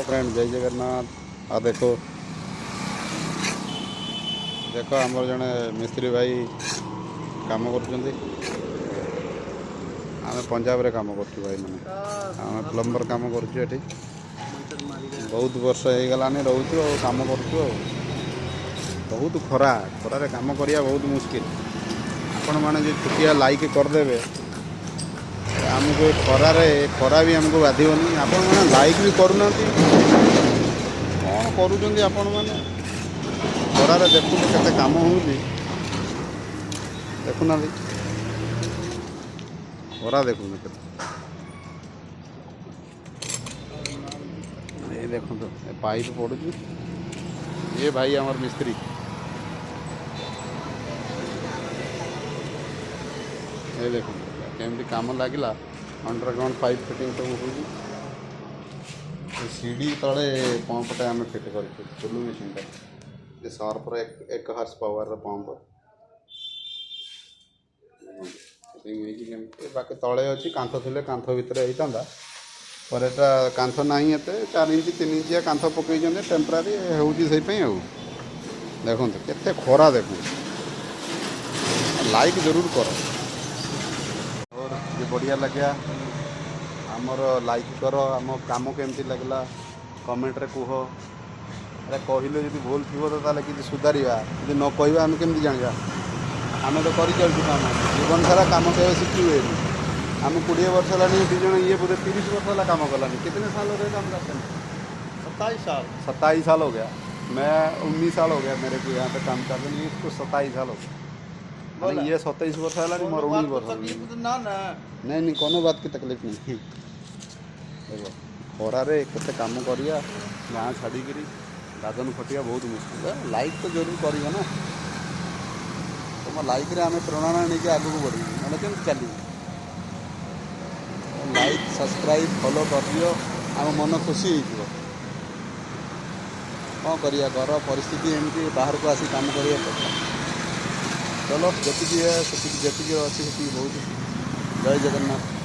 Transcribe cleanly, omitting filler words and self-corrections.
Friend जय जगन्नाथ। आ देखो देखो आमर जड़े मिस्त्री भाई काम कर पंजाब रे काम कर भाई मैंने आम प्लम्बर काम कर बहुत वर्ष हो गलानी रोचु कम करुँ बहुत खरा खरारे काम करिया बहुत मुश्किल। आपण मैंने जो छुटिया लाइक करदे आमको खरारे खरा भी आमको बाधवनी आपण मैंने लाइक भी करूना कौन करुँच आपण मैंने खरारे देखु केते काम हो देखुना खरा देखु ये देखो तो पाइप पड़ू ये भाई आमर मिस्त्री ये देखो केमती काम लगे अंडरग्राउंड पाइप फिटिंग सब हो सीढ़ी तले पंपटा आम फिट कर टुलु मेसीन ये सर्फर 1 हॉर्स पावर पंप बाकी तले अच्छी कांथ थे कांथ भितर होता पर एटा कांथ ना एत 4 इंच 3 इंचिया कांथ पकई टेम्परारी होती देखो केते खरा देखो लाइक जरूर कर और ये बढ़िया लगे आमर लाइक कर आम काम केमती लगला कमेंट रे कह अरे कहले जब भूल थी तो ताले कि सुधारिया यदि न कह आम केमती जाना आम तो कर चलु काम जीवन सारा काम के शिखी हुए आम 20 वर्ष है दीज ये बोधे 30 वर्ष है काम कलानी कितने साल हो गए काम करते हैं 27 साल हो गया। मैं 19 साल हो गया मेरे को यहाँ पे काम करते हैं इसको 27 साल हो गया ये 27 वर्ष है मोर 19 वर्ष नहीं कोनो बात की तकलीफ नहीं देखो खरारे केते काम करिया गाँ छाड़िकी दादन खटिया बहुत मुश्किल लाइक तो जरूर करियो ना तुम लाइक रे आम प्रेरणा नहीं आगू बढ़ी मैंने केम चली लाइक सब्सक्राइब फॉलो कर दियो आम मन खुशी हो कौन करिया घर परिस्थिति एमती बाहर को आसी काम करिया चलो जी है जी अच्छी बहुत जय जगन्नाथ।